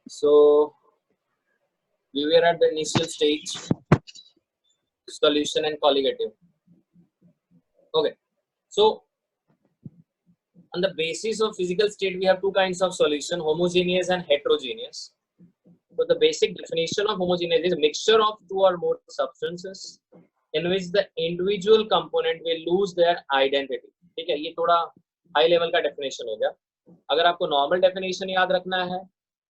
So we were at the initial stage, solution and colligative. Okay, so on the basis of physical state, we have two kinds of solution: homogeneous and heterogeneous. So the basic definition of homogeneous is a mixture of two or more substances in which the individual component will lose their identity. ठीक है, ये थोड़ा high level का definition हो गया. अगर आपको normal definition याद रखना है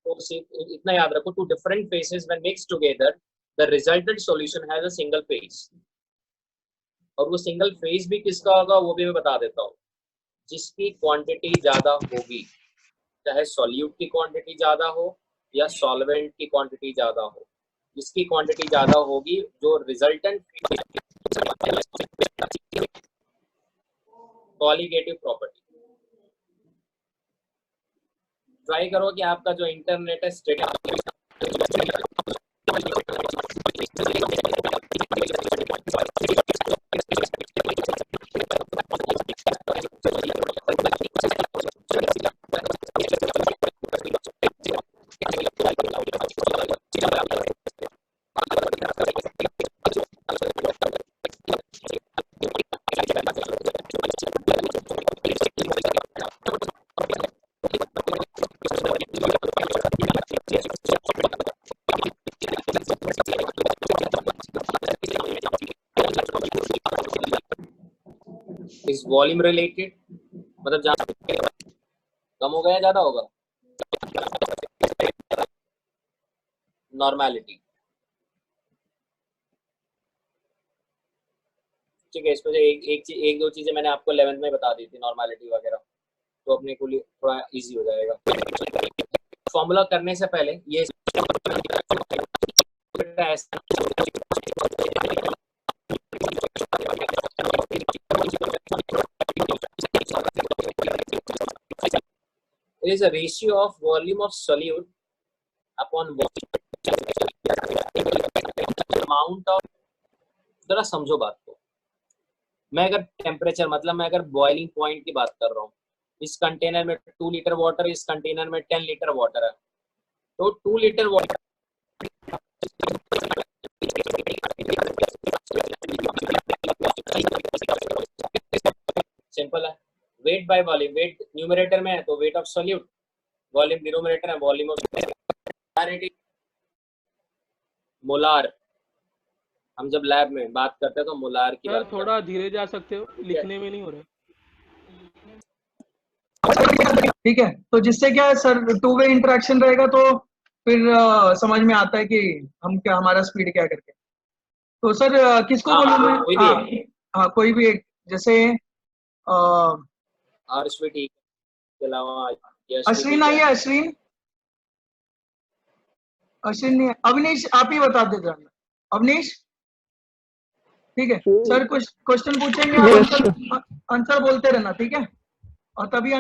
तो सिर्फ इतना याद रखो, two different phases when mixed together the resultant solution has a single phase. और वो सिंगल फेज भी किसका होगा वो भी मैं बता देता हूँ. जिसकी क्वांटिटी ज्यादा होगी, चाहे सॉल्यूट की क्वांटिटी ज्यादा हो या सॉल्वेंट की क्वांटिटी ज्यादा हो, जिसकी क्वांटिटी ज्यादा होगी जो रिजल्टेंट कॉलिगेटिव प्रॉपर्टी. ट्राई करो कि आपका जो इंटरनेट है स्टेट इज वॉल्यूम रिलेटेड, मतलब जहाँ कम हो गया ज्यादा होगा, नॉर्मैलिटी. ठीक है, इसमें से एक दो चीजें मैंने आपको 11th में बता दी थी, नॉर्मैलिटी वगैरह, तो अपने को लिए थोड़ा इजी हो जाएगा. फॉर्मूला करने से पहले ये it is a ratio of volume of solute upon amount of. जरा समझो बात को. मैं अगर टेम्परेचर मतलब मैं अगर बॉइलिंग पॉइंट की बात कर रहा हूँ, इस कंटेनर में 2 लीटर वाटर, इस कंटेनर में 10 लीटर वाटर है, तो 2 लीटर वाटर सिंपल है. Weight by volume, weight numerator में है तो weight of solute, volume denominator है वॉल्यूम ऑफ मोलार. हम जब लैब में बात करते हैं तो मोलार की बात. थोड़ा धीरे जा सकते हो, लिखने में नहीं हो रहा. ठीक है, तो जिससे क्या है सर, टू वे इंटरेक्शन रहेगा तो फिर समझ में आता है कि हम क्या, हमारा स्पीड क्या करके. तो सर किसको बोलूं मैं? हाँ कोई भी एक, जैसे ठीक के अलावा अश्विन आई है. अश्विन नहीं है. अवनीश आप ही बता दे जरा. अवनीश ठीक है सर, कुछ क्वेश्चन पूछेंगे, आप आंसर बोलते रहना, ठीक है? और तभी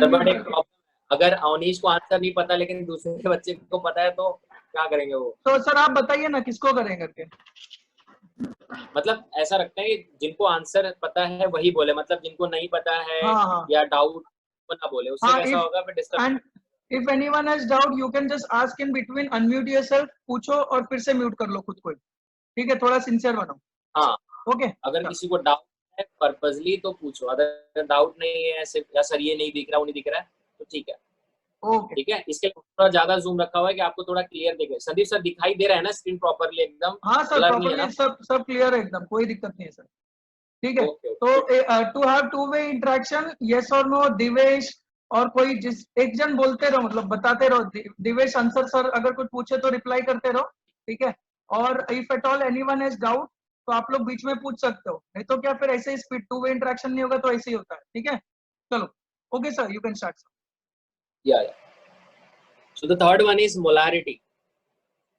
अगर अवनीश को आंसर नहीं पता लेकिन दूसरे बच्चे को पता है तो क्या करेंगे वो? तो सर आप बताइए ना किसको करें करके. मतलब ऐसा रखते हैं जिनको आंसर पता है वही बोले, मतलब जिनको नहीं पता है या डाउट ना बोले, उससे कैसा होगा फिर discussion. If anyone has doubt, you can just ask in between, unmute yourself, पूछो और फिर से म्यूट कर लो खुद को, ठीक है? थोड़ा सिंसियर बनो. हाँ ओके. अगर किसी को डाउट है पर्पसली तो पूछो, अगर डाउट नहीं है सिर्फ या सर ये नहीं दिख रहा वो नहीं दिख रहा है तो ठीक है. ओके ठीक है, इसके लिए थोड़ा ज्यादा जूम रखा हुआ है कि आपको थोड़ा क्लियर दिखे. संदीप सर दिखाई दे रहा है ना स्क्रीन प्रॉपर्ली एकदम? हाँ सर प्रॉपर्ली सब क्लियर है एकदम, कोई दिक्कत नहीं है सर. ठीक है. तो to have two way interaction, yes और नो, दिवेश और कोई जिस एक जन बोलते रहो, मतलब बताते रहो. दिवेश आंसर सर अगर कुछ पूछे तो रिप्लाई करते रहो, ठीक है? और if at all anyone has doubt तो आप लोग बीच में पूछ सकते हो, नहीं तो क्या फिर ऐसे ही स्पीड टू वे इंटरेक्शन नहीं होगा तो ऐसे ही होता है. ठीक है, चलो okay sir, you can start sir. Yeah so the third one is molarity.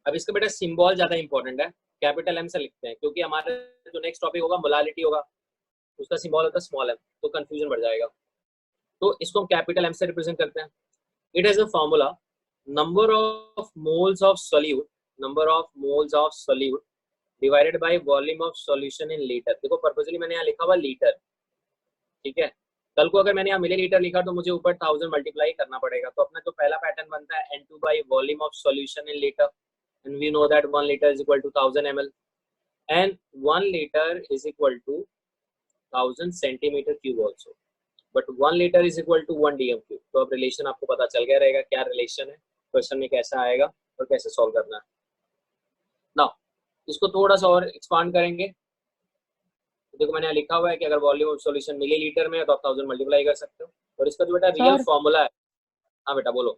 अब इसका बेटा सिंबल ज्यादा इंपॉर्टेंट है, कैपिटल एम से लिखते हैं क्योंकि हमारा जो नेक्स्ट टॉपिक होगा मोलारिटी होगा, उसका सिंबल होता है स्मॉल एम, तो कंफ्यूजन बढ़ जाएगा. तो इसको हम कैपिटल एम से रिप्रेजेंट करते हैं. It has a formula, number of moles of solute divided by volume of solution in litre. देखो पर्पसली मैंने यहाँ लिखा हुआ लीटर, ठीक है? कल को अगर मैंने यहाँ मिलीलीटर लिखा तो मुझे ऊपर 1000 मल्टीप्लाई करना पड़ेगा। तो अपना जो पहला पैटर्न बनता है N2 by volume of solution in litre, and we know that 1 litre is equal to 1000 ml and 1 litre is equal to 1000 centimetre cube also, but 1 litre is equal to 1 dm cube. तो अब relation आपको पता चल गया रहेगा क्या relation है, question में कैसा आएगा और कैसे सॉल्व करना है। नाउ इसको थोड़ा सा और एक्सपांड करेंगे। देखो मैंने लिखा हुआ है कि अगर वॉल्यूम ऑफ सॉल्यूशन मिलीलीटर में है तो आप 1000 मल्टीप्लाई कर सकते हो, और इसका जो बेटा रियल फॉर्मूला है। हाँ बेटा बोलो।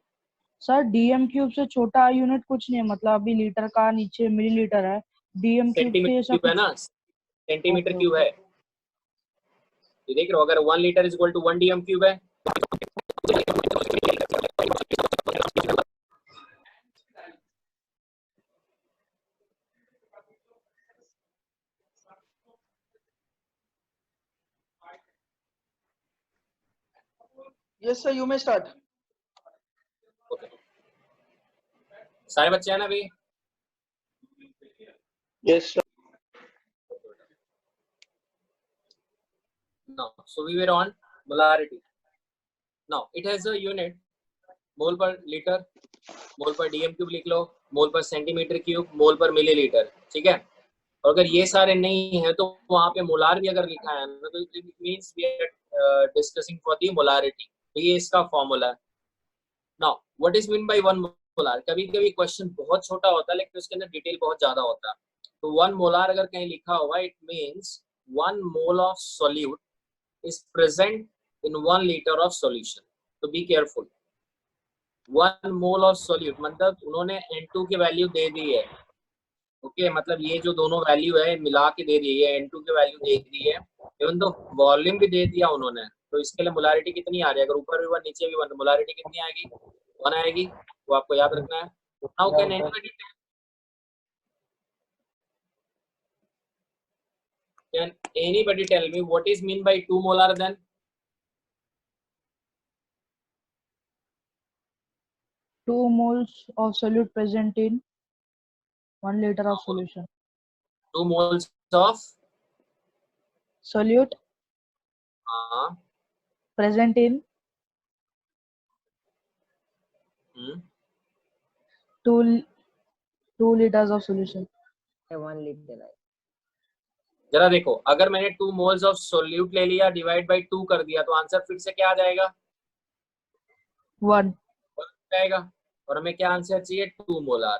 सर डीएम क्यूब से छोटा यूनिट कुछ नहीं है, मतलब अभी लीटर का नीचे मिलीलीटर है, डीएम सेंटीमीटर क्यूब है ना, सेंटीमीटर क्यूब है। ये देख रहे हो, अगर 1 litre is equal to 1 dm cube है। Yes sir, you may start. सारे बच्चे हैं ना अभी? Yes sir. Now, so we were on molarity. Now it has a unit, मोल पर लीटर, मोल पर डीएम क्यूब लिख लो, मोल पर सेंटीमीटर क्यूब, मोल पर मिलीलीटर, ठीक है। और अगर ये सारे नहीं है तो वहां पे मोलार भी अगर लिखा है ना तो it means we are discussing for the molarity. तो ये इसका फॉर्मूला है। Now what is mean by 1 molar? कभी कभी क्वेश्चन बहुत छोटा होता है लेकिन उसके अंदर डिटेल बहुत ज्यादा होता है। तो 1 मोलार अगर कहीं लिखा होगा it means 1 mole of solute is present in 1 liter of solution. So be careful. 1 mole of solute मतलब उन्होंने N2 की वैल्यू दे दी है। ओके मतलब ये जो दोनों वैल्यू है मिला के दे दी है, N2 की वैल्यू दे दी है, इवन तो वॉल्यूम भी दे दिया उन्होंने। तो इसके लिए मोलारिटी कितनी आ रही है? अगर ऊपर भी 1 नीचे भी 1 तो मोलारिटी कितनी आएगी? 1 आएगी। वो आपको याद रखना है। Now can anybody tell me what is mean by 2 molar then? 2 moles of solute present in 1 liter of solution. 2 moles of Solute present in 2 liters of solution. 1 liter है। जरा देखो, अगर मैंने 2 मोल्स ऑफ सोल्यूट ले लिया divide by 2 कर दिया तो आंसर फिर से क्या आ जाएगा? 1 जाएगा। और हमें क्या आंसर चाहिए? 2 मोलार।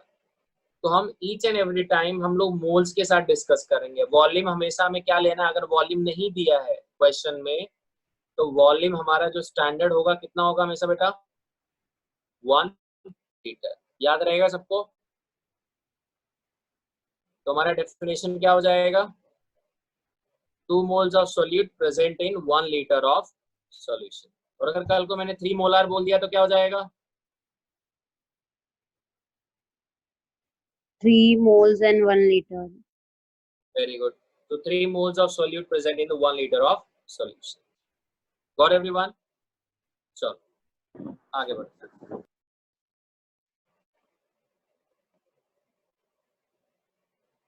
तो हम ईच एंड एवरी टाइम हम लोग मोल्स के साथ डिस्कस करेंगे। वॉल्यूम हमेशा हमें क्या लेना है? अगर वॉल्यूम नहीं दिया है क्वेश्चन में तो वॉल्यूम हमारा जो स्टैंडर्ड होगा कितना होगा हमेशा बेटा? 1 लीटर। याद रहेगा सबको? तो हमारा डेफिनेशन क्या हो जाएगा? 2 moles of solute present in 1 liter of solution। और अगर कल को मैंने 3 मोलार बोल दिया तो क्या हो जाएगा? 3 moles and 1 liter। Very good। So 3 moles of solute present in the 1 liter of solution। Got everyone? चलो आगे बढ़ते हैं।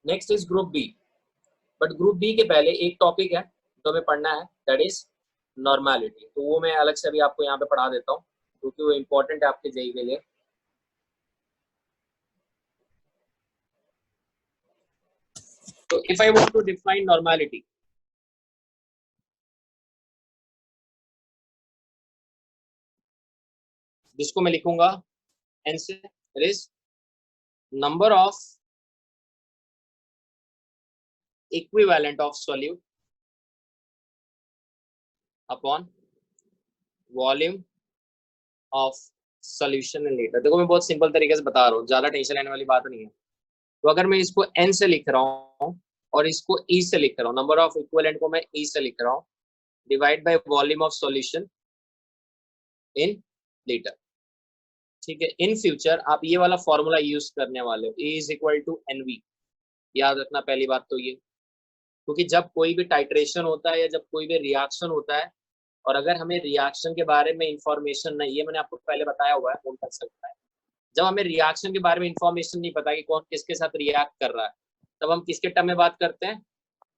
Next is group B. But group B के पहले एक टॉपिक है तो हमें पढ़ना है, दैट इज नॉर्मेलिटी। तो वो मैं अलग से भी आपको यहाँ पे पढ़ा देता हूँ क्योंकि वो इम्पोर्टेंट है आपके जेईई के लिए। तो if I want to define normality, जिसको मैं लिखूंगा एन से, that is number of equivalent of solute upon volume of solution in liter। देखो मैं बहुत सिंपल तरीके से बता रहा हूँ, ज्यादा टेंशन लेने वाली बात नहीं है। तो अगर मैं इसको n से लिख रहा हूँ और इसको e से लिख रहा हूँ, नंबर ऑफ इक्विवेलेंट को मैं e से लिख रहा हूँ, divide by volume of solution in litre. ठीक है, इन फ्यूचर आप ये वाला फॉर्मूला यूज करने वाले हो, E is equal to NV। याद रखना पहली बात तो ये, क्योंकि जब कोई भी टाइट्रेशन होता है या जब कोई भी रिएक्शन होता है और अगर हमें रिएक्शन के बारे में इंफॉर्मेशन नहीं है, मैंने आपको पहले बताया हुआ है, कौन कर सकता है, जब हमें रिएक्शन के बारे में इंफॉर्मेशन नहीं पता कि कौन किसके साथ रिएक्ट कर रहा है, तब हम किसके टर्म में बात करते हैं?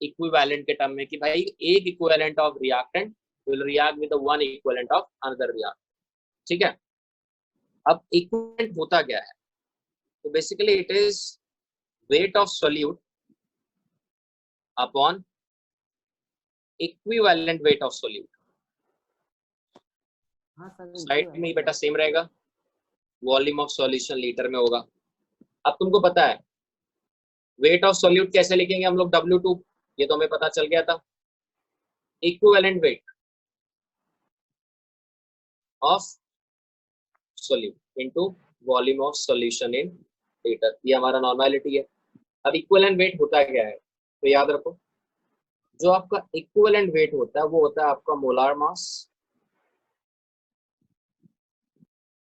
इक्विवेलेंट के टर्म में, कि भाई एक equivalent of reactant will react with the one equivalent of another react. ठीक है, अब equivalent होता क्या है? तो basically it is weight of solute upon equivalent weight of solute. हाँ सर स्लाइड में बेटा सेम रहेगा, वॉल्यूम ऑफ सॉल्यूशन लीटर में होगा। अब तुमको पता है वेट ऑफ सॉल्यूट कैसे लिखेंगे हम लोग, W2, ये तो हमें पता चल गया था। Equivalent weight of solute into volume of solution in litre, ये हमारा नॉर्मेलिटी है। अब इक्विवेलेंट वेट होता क्या है, तो याद रखो जो आपका इक्विवेलेंट वेट होता है वो होता है आपका molar mass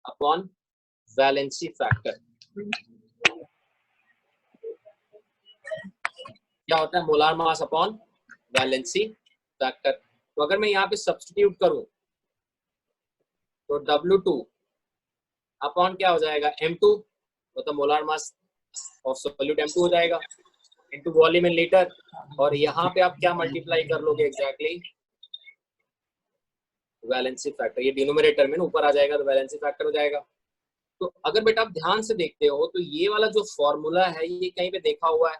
upon valency factor. क्या होता है, molar mass upon valency factor. तो अगर मैं यहाँ पे सब्स्टिट्यूट करूं तो W2 अपॉन क्या हो जाएगा, M2, मतलब molar mass of solute M2 हो जाएगा इनटू वॉल्यूम इन लीटर, और यहाँ पे आप क्या मल्टीप्लाई कर लोगे एग्जैक्टली, वैलेंसी फैक्टर। ये डिनोमिनेटर में ऊपर आ जाएगा तो वैलेंसी फैक्टर हो जाएगा। तो अगर बेटा आप ध्यान से देखते हो तो ये वाला जो फॉर्मूला है ये कहीं पे देखा हुआ है,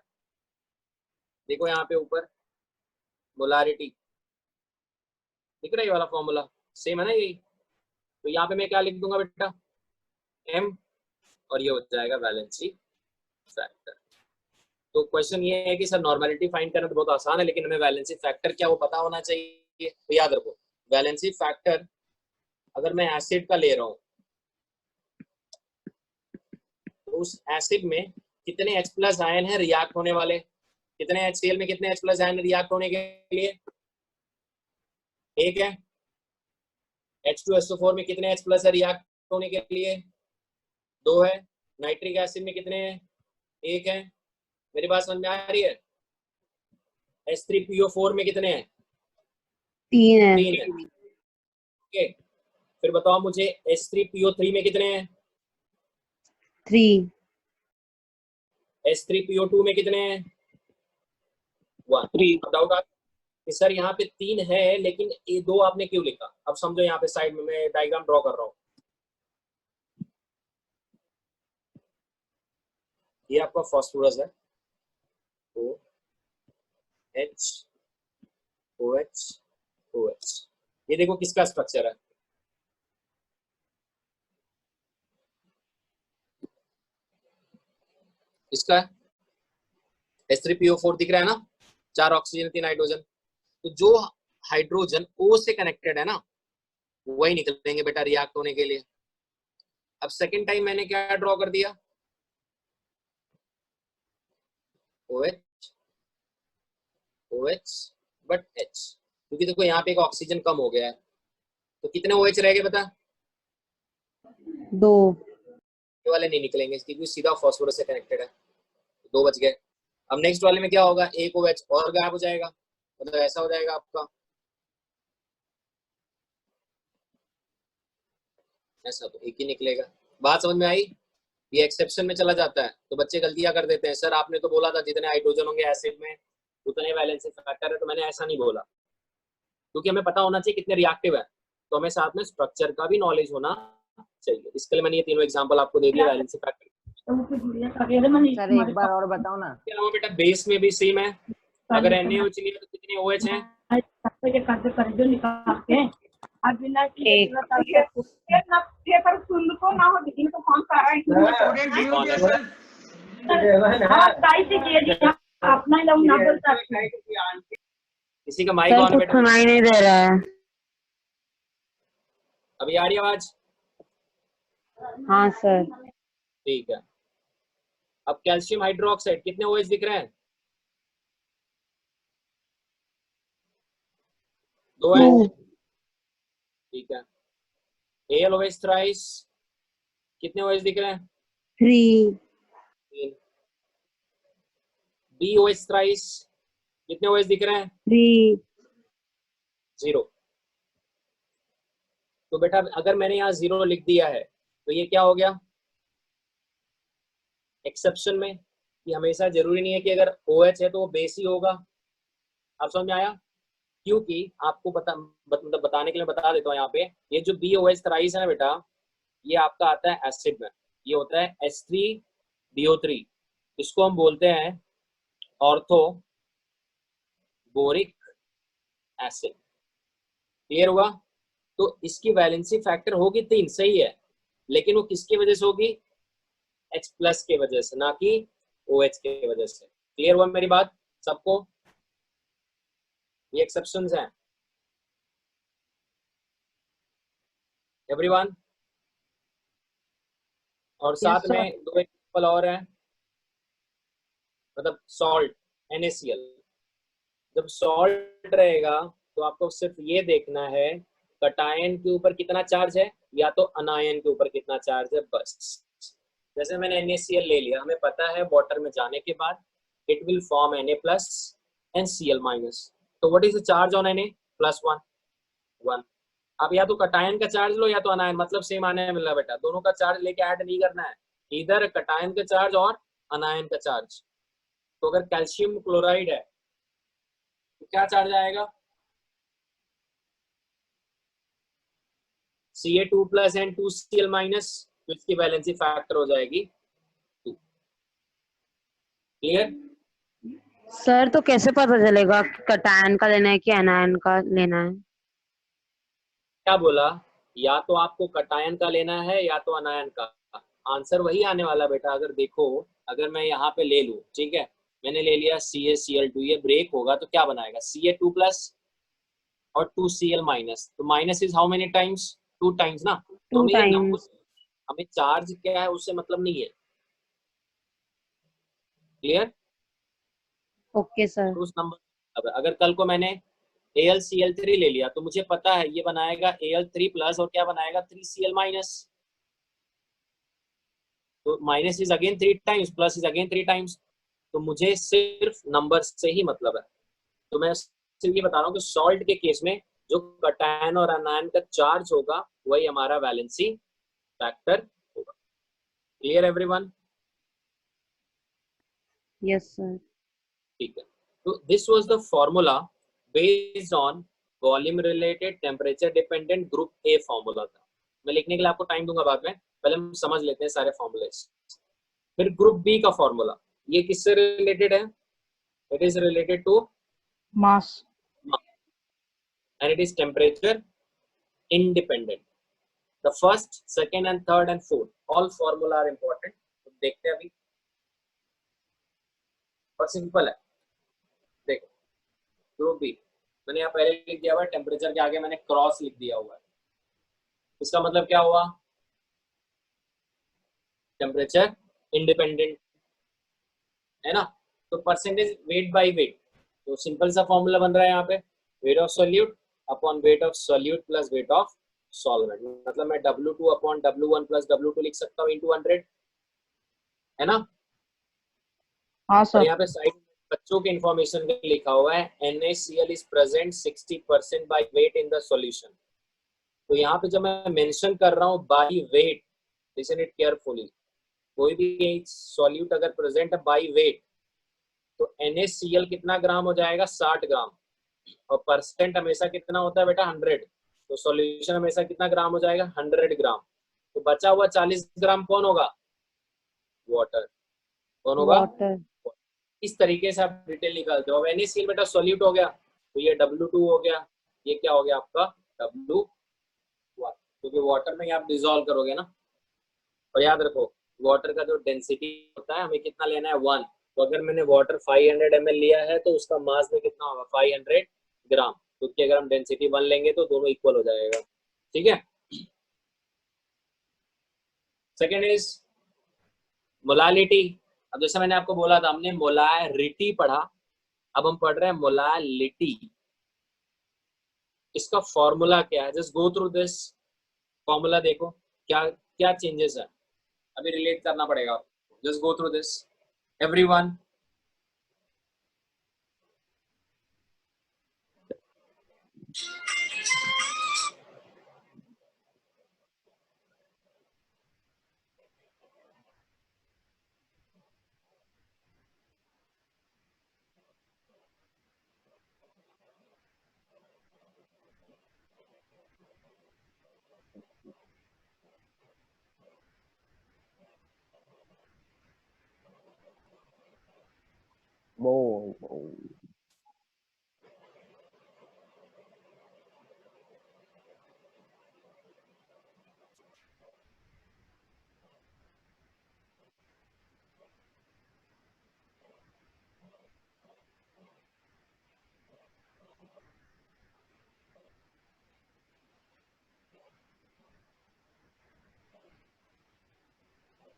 देखो यहाँ पे ऊपर मोलारिटी दिख रहा है, ये वाला फॉर्मूला सेम है ना यही। तो यहाँ पे मैं क्या लिख दूंगा बेटा, M, और ये हो जाएगा वैलेंसी फैक्टर। तो क्वेश्चन ये है कि सर नॉर्मेलिटी फाइंड करना तो बहुत आसान है, लेकिन हमें वैलेंसी फैक्टर क्या वो पता होना चाहिए। तो याद रखो वैलेंसी फैक्टर अगर मैं एसिड का ले रहा हूँ तो उस एसिड में कितने H+ आयन है रिएक्ट होने वाले, कितने HCl में कितने H+ आयन रिएक्ट होने के लिए, एक है। H2SO4 में कितने H+ है रिएक्ट होने के लिए, 2 है। नाइट्रिक एसिड में कितने हैं, 1 है। मेरी बात समझ में आ रही है। H3PO4 में कितने हैं, 3 है। 3 है। ओके, फिर बताओ मुझे H3PO3 में कितने हैं, 3 H3PO2 में कितने हैं, 1। अब डाउट कि सर यहाँ पे 3 है लेकिन ये 2 आपने क्यों लिखा। अब समझो यहाँ पे साइड में मैं डायग्राम ड्रॉ कर रहा हूँ, ये आपका फास्फोरस है, OH OH OH, ये देखो किसका स्ट्रक्चर है, इसका है। H3PO4 दिख रहा है ना, 4 ऑक्सीजन 3 हाइड्रोजन। तो जो हाइड्रोजन O से कनेक्टेड है ना वही निकलेंगे बेटा रिएक्ट होने के लिए। अब सेकेंड टाइम मैंने क्या ड्रॉ कर दिया, OH OH बट H, क्योंकि देखो यहाँ पे एक ऑक्सीजन कम हो गया है। तो कितने OH रह गए बता, 2 ये वाले नहीं निकलेंगे क्योंकि सीधा फास्फोरस से कनेक्टेड है, 2 बच गए। अब नेक्स्ट वाले में क्या होगा, एक OH और गायब हो जाएगा, मतलब ऐसा हो जाएगा आपका, ऐसा तो एक ही निकलेगा। बात समझ में आई। ये एक्सेप्शन में चला जाता है तो बच्चे गलतियां कर देते हैं, सर आपने तो बोला था जितने हाइड्रोजन होंगे एसिड में उतने वैलेंसी फैक्टर है, तो मैंने ऐसा नहीं बोला, क्योंकि हमें पता होना चाहिए कितने रिएक्टिव है, तो हमें साथ में स्ट्रक्चर का भी नॉलेज होना चाहिए। इसके लिए मैंने ये तीनों एग्जांपल आपको दे दिया वैलेंसी फैक्टर। सर एक बार और बताओ ना। क्या वो बेटा बेस में भी सेम है, अगर NaOH लिया तो कितने OH हैं, किसी का माइक ऑन है बेटा, सुनाई नहीं दे रहा है। अभी आ रही है आवाज, हाँ सर। ठीक है। अब कैल्शियम हाइड्रोक्साइड कितने OH दिख रहे हैं, 2 है, ठीक है। AlOH थ्राइस कितने OH दिख रहे हैं, 3 3। BOH थ्राइस कितने OH दिख रहे हैं, 3 0। तो बेटा अगर मैंने यहाँ 0 लिख दिया है तो ये क्या हो गया, एक्सेप्शन में, कि हमेशा जरूरी नहीं है कि अगर OH है तो वो बेस ही होगा। आप समझ में आया, क्योंकि आपको मतलब बताने के लिए बता देता हूँ यहाँ पे, ये जो BOH थ्राइस है ना बेटा, ये आपका आता है एसिड में, ये होता है H3BO3, इसको हम बोलते हैं ऑर्थो बोरिक एसिड। क्लियर हुआ? तो इसकी वैलेंसी फैक्टर होगी 3, सही है, लेकिन वो किसकी वजह से होगी? H+ के वजह से, ना कि OH के वजह से। क्लियर हुआ मेरी बात सबको? ये एक्सेप्शंस हैं एवरीवन। और यस साथ सर। में 2 एग्जांपल और हैं, मतलब सॉल्ट NaCl, जब सॉल्ट रहेगा तो आपको सिर्फ ये देखना है कटायन के ऊपर कितना चार्ज है या तो अनायन के ऊपर कितना चार्ज है, बस। जैसे मैंने NaCl ले लिया, हमें पता है वाटर में जाने के बाद it will form Na+ and Cl-। तो what is the charge on Na? +1 1। अब या तो कटायन का चार्ज लो या तो अनायन, मतलब सेम आने मिल रहा है बेटा, दोनों का चार्ज लेके ऐड नहीं करना है, इधर कटायन का चार्ज और अनायन का चार्ज। तो अगर कैल्शियम क्लोराइड है तो क्या चार्ज आएगा? Ca2+ एंड 2Cl-, तो इसकी वैलेंसी फैक्टर हो जाएगी 2। क्लियर? सर तो कैसे पता चलेगा कि कटायन का लेना है कि एनायन का लेना है? क्या बोला? या तो आपको कटायन का लेना है या तो अनायन का, आंसर वही आने वाला बेटा। अगर देखो, अगर मैं यहाँ पे ले लूं, ठीक है, मैंने ले लिया CaCl2, ये ब्रेक होगा तो क्या बनाएगा? Ca2+ और 2Cl-, तो minus is how many times? 2 times ना। तो 2 हमें ये नंबर, टाइम्स। हमें चार्ज क्या है उससे मतलब नहीं है। क्लियर? Okay sir. तो उस नंबर, अगर कल को मैंने AlCl3 ले लिया तो मुझे पता है ये बनाएगा Al3+ और क्या बनाएगा? 3Cl-। तो minus is again 3 times, plus is again 3 times. तो मुझे सिर्फ नंबर से ही मतलब है। तो मैं सिर्फ ये बता रहा हूँ कि सॉल्ट के केस में जो कटायन और अनायन का चार्ज होगा वही हमारा वैलेंसी फैक्टर होगा। Clear everyone? Yes sir. ठीक है। तो this was the formula based on volume related temperature dependent group a formula था। मैं लिखने के लिए आपको टाइम दूंगा बाद में, पहले हम समझ लेते हैं सारे फॉर्मूले। फिर ग्रुप बी का फॉर्मूला, ये किससे रिलेटेड है? It is related to mass. and it is temperature independent. The first, second and third and fourth all formula are important. तो देखते हैं अभी, और सिंपल है। देखो ग्रुप बी, मैंने यहाँ पहले लिख दिया हुआ है, टेम्परेचर के आगे मैंने क्रॉस लिख दिया हुआ है। इसका मतलब क्या हुआ? टेम्परेचर इंडिपेंडेंट है ना। तो परसेंटेज वेट बाय वेट, तो सिंपल सा फॉर्मूला बन रहा है यहाँ पे, weight of solute upon weight of solute plus weight of solvent. मतलब मैं W2 upon W1 plus W2 लिख सकता हूँ इंटू 100, है ना। हाँ और सर। यहाँ पे साइड बच्चों के इंफॉर्मेशन में लिखा हुआ है NaCl is present 60% by weight in the solution. तो यहाँ पे जब मैं मेंशन कर रहा हूँ by weight, listen it carefully, कोई भी सॉल्यूट अगर प्रेजेंट है बाय वेट तो NaCl कितना ग्राम हो जाएगा? 60 ग्राम। और परसेंट हमेशा कितना होता है बेटा? 100। तो सॉल्यूशन हमेशा कितना ग्राम हो जाएगा? 100 ग्राम। तो बचा हुआ 40 ग्राम कौन होगा? वाटर। कौन होगा? वाटर। इस तरीके से आप डिटेल निकालते हो। अब NaCl बेटा सॉल्यूट हो गया तो ये W2 हो गया, ये क्या हो गया आपका? W1, क्योंकि वाटर में आप डिजोल्व करोगे ना। और याद रखो वाटर का जो डेंसिटी होता है हमें कितना लेना है? 1। तो अगर मैंने वाटर 500 ml लिया है तो उसका मास में कितना होगा? 500 ग्राम। क्योंकि अगर हम डेंसिटी 1 लेंगे तो दोनों इक्वल हो जाएगा। ठीक है। Second is molality. अब जैसे मैंने आपको बोला था, हमने मोलारिटी पढ़ा, अब हम पढ़ रहे हैं मोलालिटी। इसका फॉर्मूला क्या है? Just go through this formula, देखो क्या क्या चेंजेस है, अभी रिलेट करना पड़ेगा आपको। Just go through this everyone. बोल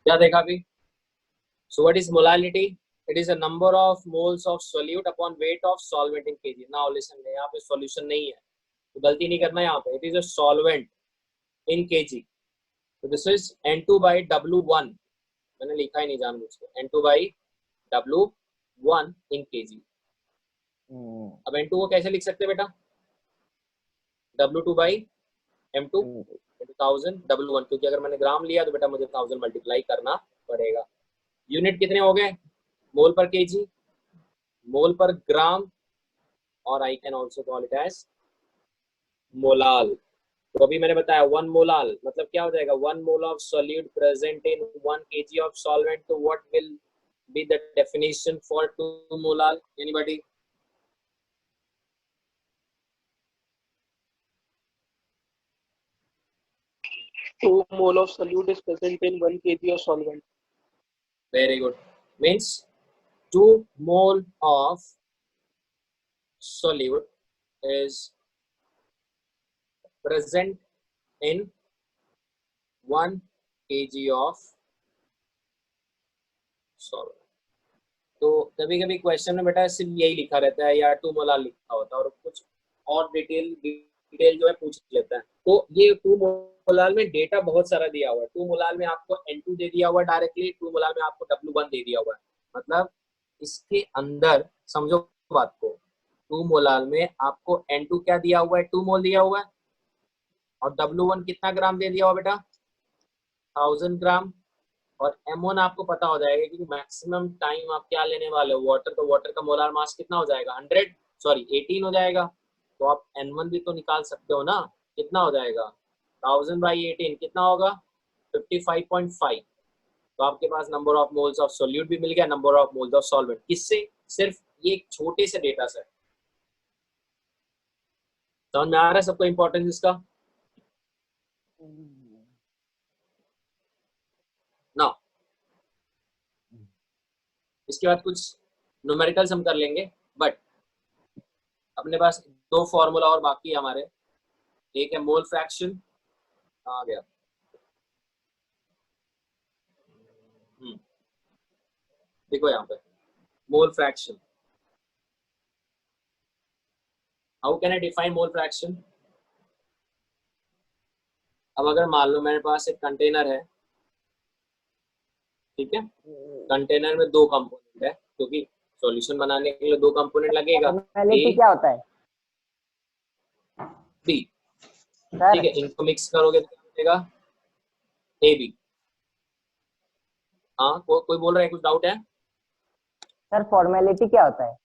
क्या देखा अभी? So what is molality? It is a number of moles of solute upon weight of solvent in kg. Now listen, यहाँ पे solution नहीं है, तो गलती नहीं करना यहाँ पे. It is a solvent in kg. So this is N2 by W1. मैंने लिखा ही नहीं जानबूझ के. N2 by W1 in kg. अब N2 को कैसे लिख सकते हैं बेटा? W2 by M2 1000 W1, क्योंकि अगर मैंने ग्राम लिया तो बेटा मुझे 1000 मल्टीप्लाई करना पड़ेगा. यूनिट कितने हो गए? मोल पर केजी, मोल पर ग्राम, और I can also call it as molal. तो अभी मैंने बताया 1 मोलाल मतलब क्या हो जाएगा? 1 mole of solute present in 1 kg of solvent. तो what will be the definition for 2 molal? Anybody? Two mole of solute is present in 1 kg of solvent. Very good. Means 2 mole of solute is present in 1 kg of solvent. तो कभी कभी question में बेटा सिर्फ यही लिखा रहता है या 2 मोलार लिखा होता है, और कुछ और डिटेल जो है पूछ लेता है. तो ये 2 मोलार में डेटा बहुत सारा दिया हुआ है. 2 मोलार में आपको N2 दे दिया हुआ है डायरेक्टली, 2 मोलार में आपको W1 दे दिया हुआ है. मतलब इसके अंदर समझो बात को, 2 मोलार में आपको N2 क्या दिया हुआ है? 2 मोल दिया हुआ है, और W1 कितना ग्राम दे दिया हुआ बेटा? 1000 ग्राम. और M1 आपको पता हो जाएगा कि मैक्सिमम टाइम आप क्या लेने वाले हो, वाटर. तो वाटर का मोलार मास कितना हो जाएगा? 18 हो जाएगा. तो आप N1 भी तो निकाल सकते हो ना, कितना हो जाएगा? 1000 बाई 18 कितना होगा? 55.5. तो आपके पास number of moles of solute भी मिल गया, number of moles of solvent. किससे? सिर्फ ये एक छोटे से डेटा से. समझ में आ रहा है सबको इंपॉर्टेंस इसका? नाउ इसके बाद कुछ न्यूमेरिकल्स हम कर लेंगे, बट अपने पास 2 फॉर्मूला और बाकी है हमारे. एक है मोल फ्रैक्शन. आ गया. देखो यहाँ पे mole fraction. How can I define mole fraction? अब अगर मान लो मेरे पास एक कंटेनर है, ठीक है, कंटेनर में 2 कंपोनेंट है, क्योंकि सॉल्यूशन बनाने के लिए 2 कंपोनेंट लगेगा. क्या होता है? बी. ठीक है, इनको मिक्स करोगे तो क्या मिलेगा? A B. हाँ, कोई बोल रहा है? कुछ डाउट है? सर फॉर्मेलिटी क्या होता है?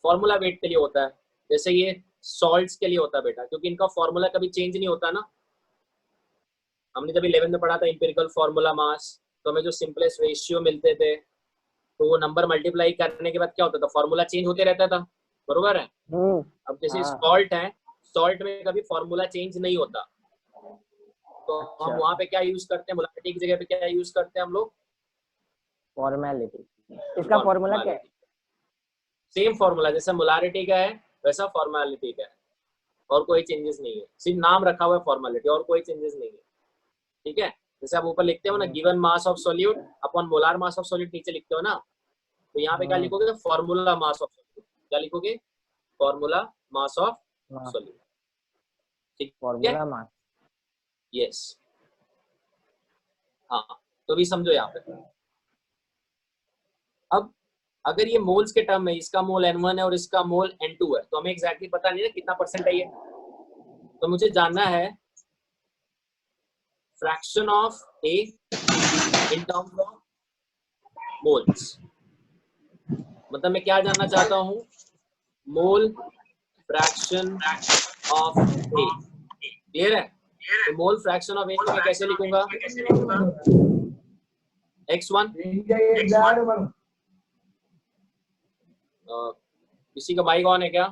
फॉर्मूला वेट के लिए होता है. जैसे ये सॉल्ट्स के लिए होता है बेटा, क्योंकि इनका फॉर्मूला कभी चेंज नहीं होता ना. हमने जब 11th में पढ़ा था इंपेरिकल फॉर्मूला मास, तो हमें जो सिंपलेस्ट रेशियो मिलते थे, तो वो नंबर मल्टीप्लाई करने के बाद क्या होता था? फॉर्मूला चेंज होते रहता था. बरोबर है? अब जैसे सॉल्ट है, सॉल्ट में कभी फॉर्मूला चेंज नहीं होता. तो हम वहाँ पे क्या यूज करते हैं? मोलारिटी की जगह पे क्या यूज करते हैं हम लोग? फॉर्मेलिटी. इसका फॉर्मूला क्या है? सेम फॉर्मूला जैसा मोलारिटी का है वैसा फॉर्मेलिटी का है, और कोई चेंजेस नहीं है. सिर्फ नाम रखा हुआ है फॉर्मेलिटी, और कोई चेंजेस नहीं है. ठीक है, जैसे आप ऊपर लिखते हो ना, given mass of solute upon molar mass of solute, नीचे लिखते हो ना, तो यहाँ पे क्या लिखोगे? Formula mass of solute. क्या लिखोगे? Formula mass of solute. ठीक है, मास. यस. हाँ, तो भी समझो यहाँ पे. अब अगर ये मोल्स के टर्म में इसका मोल N1 है और इसका मोल N2 है, तो हमें एग्जैक्टली पता नहीं है कितना परसेंट है ये. तो मुझे जानना है fraction of A in terms of moles. मतलब मैं क्या जानना चाहता हूँ? Mole fraction of A. Clear है? तो मोल फ्रैक्शन ऑफ A मैं कैसे लिखूंगा? X1 किसी का माइक ऑन है क्या?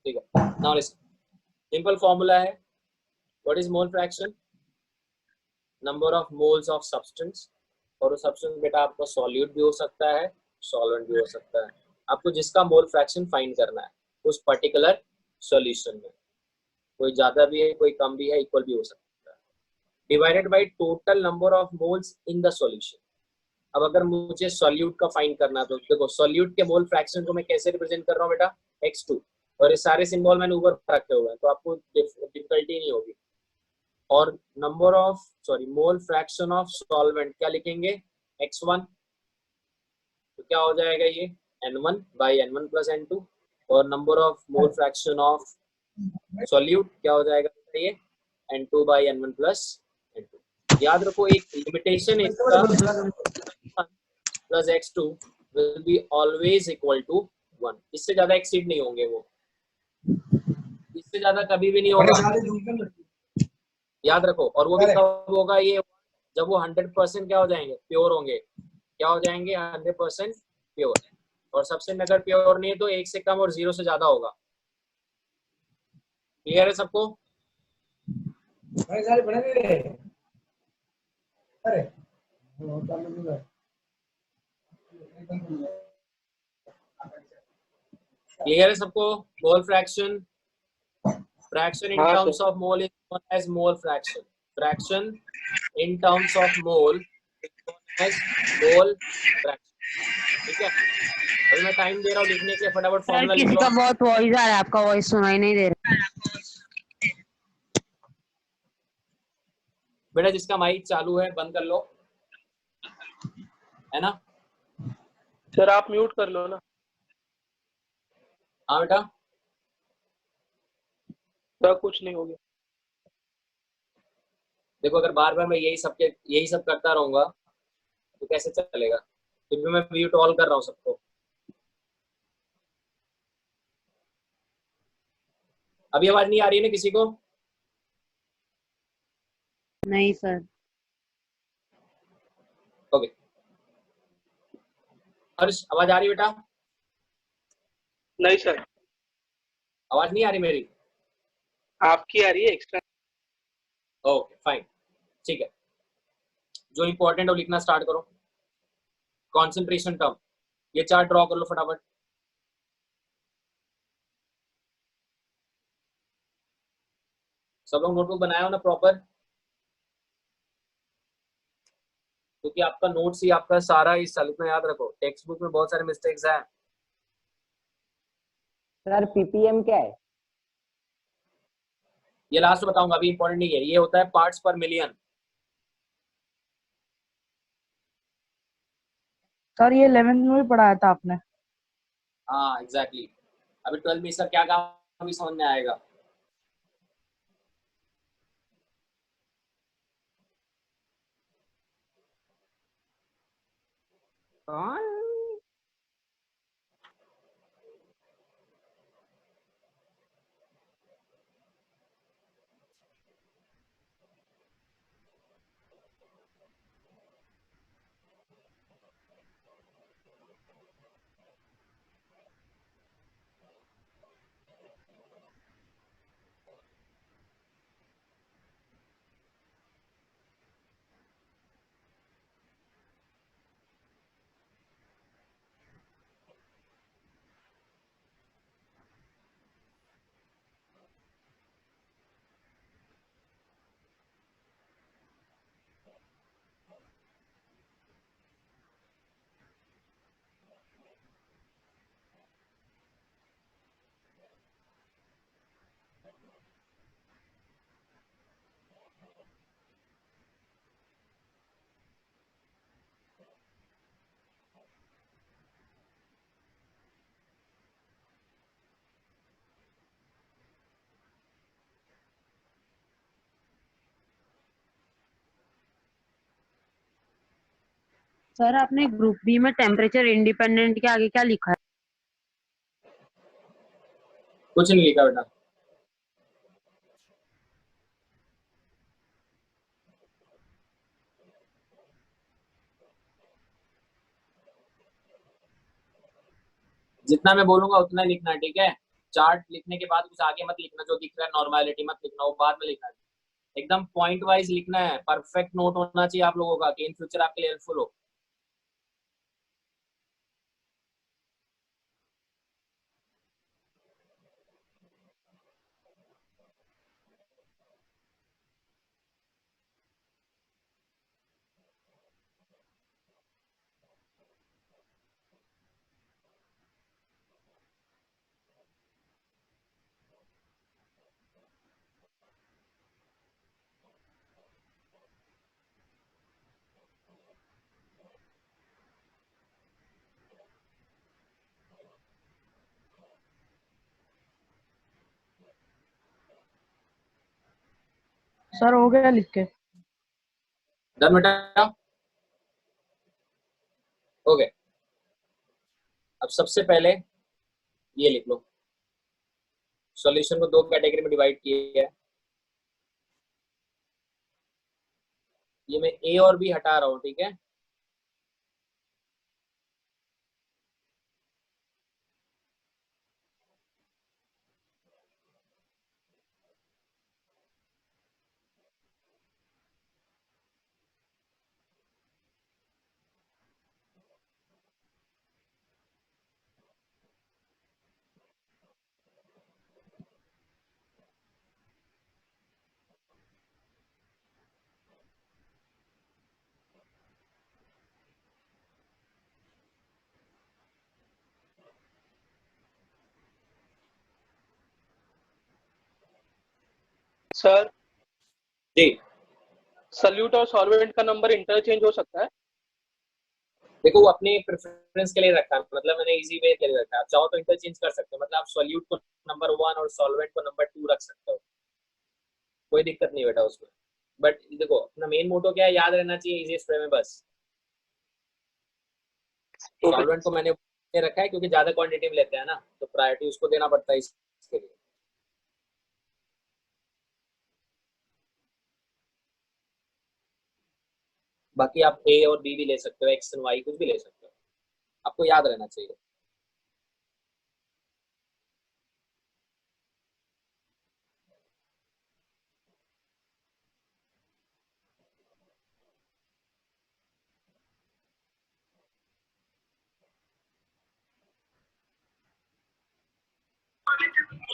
ठीक है, नाउ लिसन, सिंपल फॉर्मूला है, what is mole fraction? Number of moles of substance, और वो सब्सटेंस बेटा आपका सॉल्यूट भी हो सकता है, सॉल्वेंट भी हो सकता है। आपको जिसका मोल फ्रैक्शन फाइंड करना है उस पर्टिकुलर सॉल्यूशन में, कोई ज्यादा भी है कोई कम भी है, इक्वल भी हो सकता है, divided by total number of moles in the solution. अब अगर मुझे सॉल्यूट का फाइंड करना है तो देखो सॉल्यूट के मोल फ्रैक्शन को मैं कैसे रिप्रेजेंट कर रहा हूँ बेटा, x2, और ये सारे सिंबल मैंने ऊपर रखे हुए हैं तो आपको डिफिकल्टी नहीं होगी। और number of mole fraction of solvent क्या लिखेंगे, x1, तो क्या हो जाएगा ये n1 by n1 plus n2, और number of mole fraction of solute क्या हो जाएगा ये n2 by n1 plus n2। याद रखो एक लिमिटेशन इसका plus x2 will be always equal to 1, इससे ज्यादा एक्सीड नहीं होंगे वो, इससे ज्यादा कभी भी नहीं होगा, याद रखो। और वो भी कब होगा ये, जब वो 100% क्या हो जाएंगे, प्योर होंगे, क्या हो जाएंगे 100% प्योर। और सबसे अगर प्योर नहीं है तो 1 से कम और 0 से ज्यादा होगा। क्लियर है सबको? क्लियर है सबको? मोल फ्रैक्शन, fraction in हाँ, terms sir. of mole is known as mole fraction. Fraction in terms of mole is known as mole fraction. ठीक है, अभी मैं टाइम दे रहा हूँ लिखने के लिए, फटाफट सर फॉर्मूला लिख किसी लो। का बहुत वॉइस आ रहा है, आपका वॉइस सुनाई नहीं दे रहा। बेटा जिसका माइक चालू है बंद कर लो, है ना? सर आप म्यूट कर लो ना। हाँ बेटा, सर कुछ नहीं हो गया। देखो अगर बार बार मैं यही सब करता रहूंगा तो कैसे चलेगा? फिर भी मैं म्यूट ऑल कर रहा हूँ सबको। अभी आवाज नहीं आ रही है ना किसी को? नहीं सर। ओके, हर्ष आवाज आ रही है बेटा? नहीं सर, आवाज नहीं आ रही मेरी? आपकी आ रही है एक्स्ट्रा। ओके फाइन, ठीक है। जो इंपॉर्टेंट है वो लिखना स्टार्ट करो। कॉन्सेंट्रेशन टर्म, ये चार्ट ड्रॉ कर लो फटाफट। सब लोग नोटबुक बनाए हो ना प्रॉपर? क्योंकि आपका नोट्स ही आपका सारा इस साल, इतना याद रखो टेक्स्ट बुक में बहुत सारे मिस्टेक्स हैं। सर पीपीएम क्या है? ये लास्ट में बताऊंगा, अभी इंपॉर्टेंट नहीं है। ये होता है पार्ट्स पर मिलियन। सर ये 11th में भी पढ़ाया था आपने। हाँ एग्जैक्टली, अभी 12 में इसका क्या काम भी समझ में आएगा। कौन? सर आपने ग्रुप बी में टेम्परेचर इंडिपेंडेंट के आगे क्या लिखा है? कुछ नहीं लिखा बेटा। जितना मैं बोलूंगा उतना ही लिखना है, ठीक है। चार्ट लिखने के बाद कुछ आगे मत लिखना, जो दिख रहा है नॉर्मलिटी मत लिखना, वो बाद में लिखना है। एकदम पॉइंट वाइज लिखना है, परफेक्ट नोट होना चाहिए आप लोगों का कि इन फ्यूचर आपके लिए हेल्पफुल हो। सर हो गया लिख के। डन बेटा, ओके। अब सबसे पहले ये लिख लो, सॉल्यूशन को दो कैटेगरी में डिवाइड किया है। ये मैं ए और बी हटा रहा हूँ, ठीक है। सर जी सल्यूट और सॉल्वेंट का नंबर इंटरचेंज हो सकता है? देखो, वो अपने प्रेफरेंस के लिए रखा है, मतलब मैंने इजी वे के लिए रखा है। आप चाहो तो इंटरचेंज कर सकते हो, मतलब आप सॉल्यूट को नंबर 1 और सॉल्वेंट को नंबर 2 रख सकते हो, कोई दिक्कत नहीं बेटा उसमें। बट देखो, अपना मेन मोटो क्या है, याद रहना चाहिए इजीएस्ट वे में बस। सॉल्वेंट को मैंने रखा है क्योंकि ज्यादा क्वांटिटी में लेते हैं ना, तो प्रायोरिटी उसको देना पड़ता है इसके लिए। बाकी आप ए और बी भी ले सकते हो, एक्स एंड वाई कुछ भी ले सकते हो, आपको याद रहना चाहिए।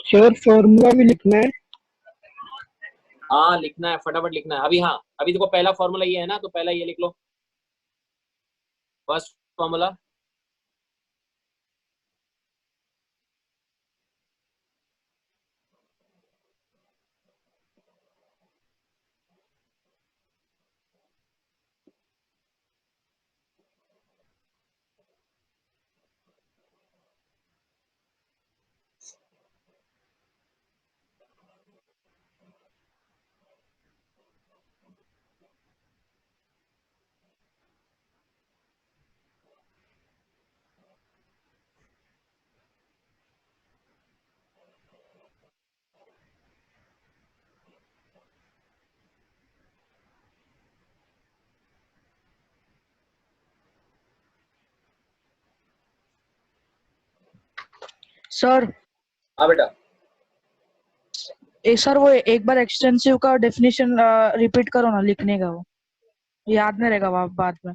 सर फॉर्मूला भी लिखना है? हाँ लिखना है, फटाफट लिखना है अभी। हाँ अभी देखो, पहला फॉर्मूला ये है ना, तो पहला ये लिख लो, फर्स्ट फॉर्मूला। सर हाँ बेटा, सर वो एक बार एक्सटेंसिव का डेफिनेशन रिपीट करो ना, लिखने का, वो याद नहीं रहेगा बाद में।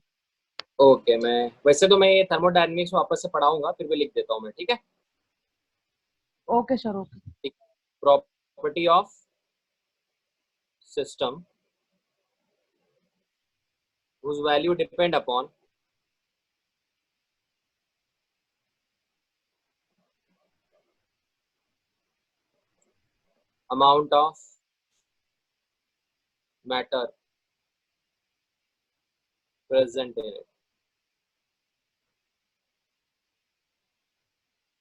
ओके। मैं वैसे तो मैं ये थर्मोडायनेमिक्स वापस से पढ़ाऊंगा, फिर भी लिख देता हूँ मैं, ठीक है। Okay sir, okay. Property of system whose value depend upon amount of matter present in it।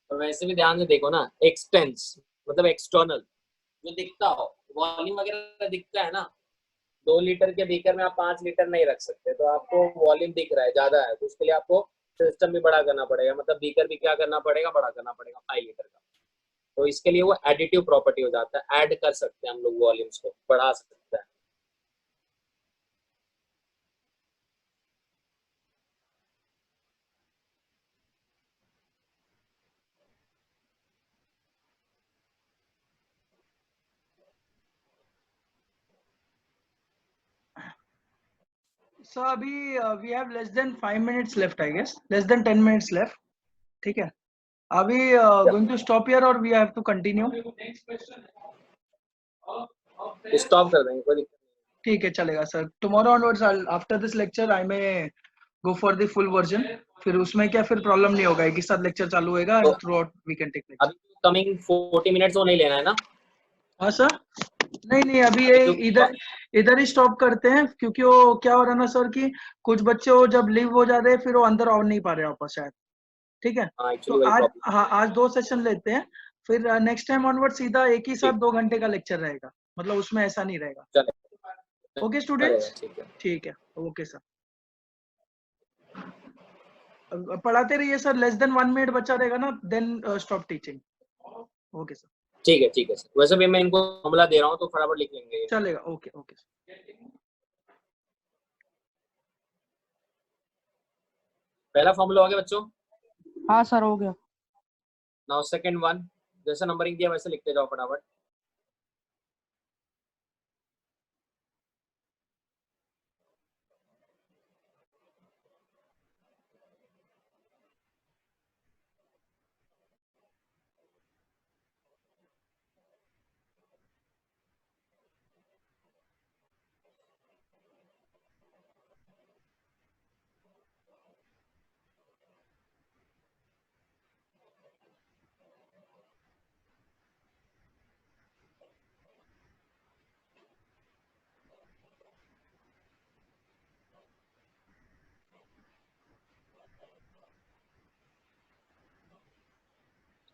और वैसे भी ध्यान से देखो ना, एक्सटेंस मतलब एक्सटर्नल जो दिखता हो, वॉल्यूम वगैरह दिखता है ना। 2 लीटर के बीकर में आप 5 लीटर नहीं रख सकते, तो आपको वॉल्यूम दिख रहा है ज्यादा है, तो उसके लिए आपको सिस्टम भी बड़ा करना पड़ेगा, मतलब बीकर भी क्या करना पड़ेगा, बड़ा करना पड़ेगा 5 लीटर का। तो इसके लिए वो एडिटिव प्रॉपर्टी हो जाता है, ऐड कर सकते हैं हम लोग वॉल्यूम्स को, बढ़ा सकते हैं। So अभी we have less than 5 minutes left, I guess. Less than 10 minutes left. ठीक है. Are we going to stop here or we have to continue? Stop कर देंगे, कोई दिक्कत ठीक है, चलेगा sir. Tomorrow onwards, after this lecture, I may go for the full version. फिर उसमें क्या फिर प्रॉब्लम नहीं होगा, एक ही साथ लेक्चर चालू होएगा and throughout we can take lecture. अभी कमिंग 40 मिनट्स वो नहीं लेना है ना? हाँ सर. नहीं अभी ये इधर ही स्टॉप करते हैं, क्योंकि वो क्या हो रहा है ना सर कि कुछ बच्चे वो जब लीव हो जाते हैं फिर वो अंदर आ नहीं पा रहे वापस शायद. ठीक है. हाँ, तो एक्चुअली आज आज 2 सेशन लेते हैं, फिर नेक्स्ट टाइम ऑनवर्ड सीधा एक ही साथ 2 घंटे का लेक्चर रहेगा, मतलब उसमें ऐसा नहीं रहेगा. चले ओके स्टूडेंट्स. ठीक है. Okay sir. पढ़ाते रहिए सर. लेस देन 1 मिनट बचा रहेगा ना, then stop teaching. Okay sir. ठीक है सर. वैसे भी मैं इनको फॉर्मूला दे रहा हूँ तो फटाफट लिख लेंगे. चलेगा. ओके पहला फॉर्मूला हो गया बच्चों? हाँ सर हो गया. नाउ सेकंड वन, जैसे नंबरिंग दिया वैसे लिखते जाओ फटाफट.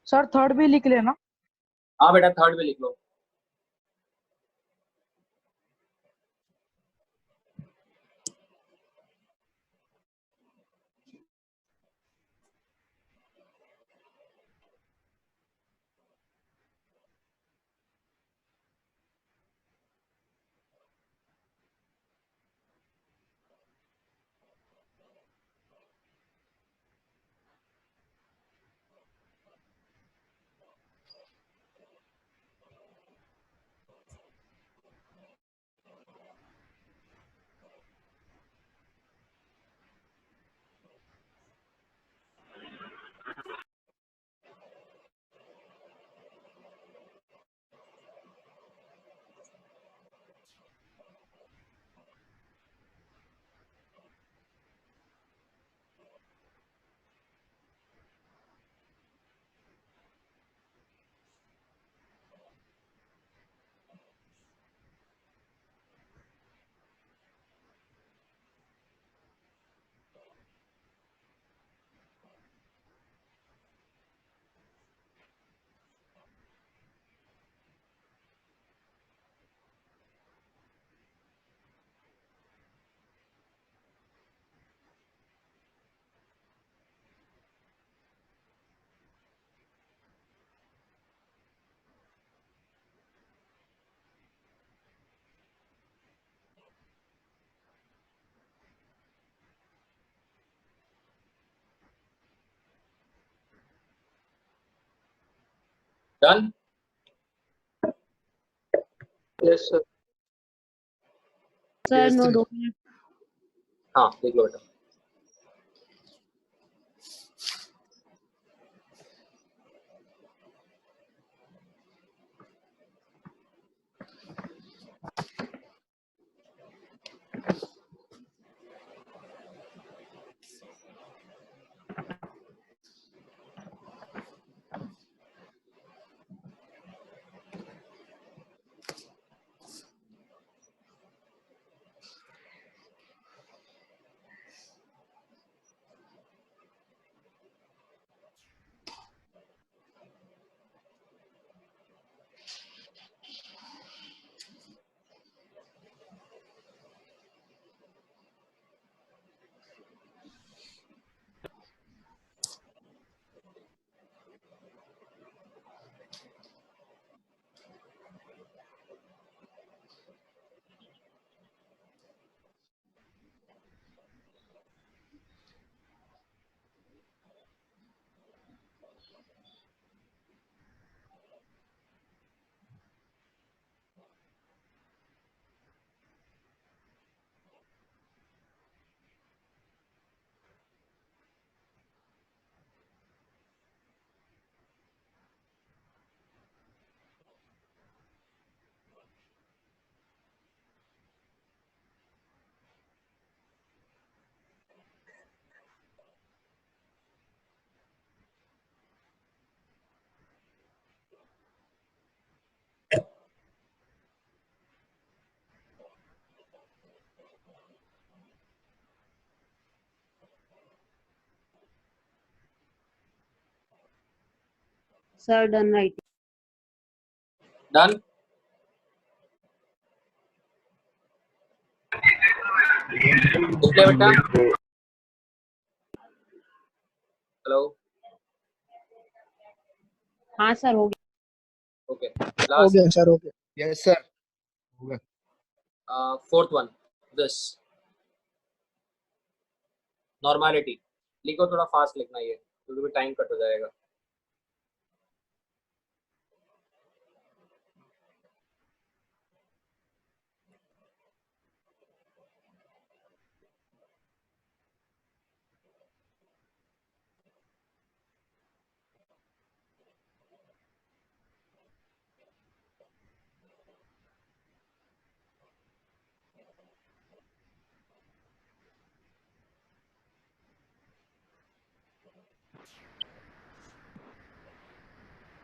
सर थर्ड भी लिख लेना. हाँ बेटा, थर्ड में लिख लो. Done. Yes, sir. Sir Yes, no sir. 2 मिनट. हाँ लिख लो बेटा. Sir, done writing. Done. Okay, बेटा. Hello. हाँ सर हो गया. Okay. हो Last. गया सर, हो गया. यस सर, हो गया. Fourth one. This. Normality. लिखो, थोड़ा फास्ट लिखना ये, क्योंकि टाइम कट हो जाएगा.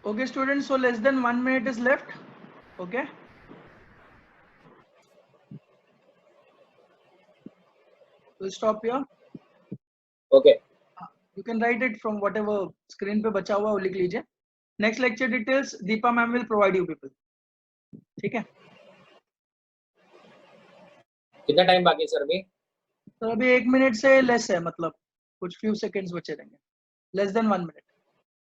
Okay, students. So less than 1 minute is left. Okay. We'll stop here. Okay. You can write it from whatever screen पे बचा हुआ वो लिख लीजिए. Next lecture details Deepa ma'am will provide you people. ठीक है. कितना टाइम बाकी है सर अभी? तो अभी 1 मिनट से लेस है, मतलब कुछ few seconds बचे रहेंगे. Less than 1 minute.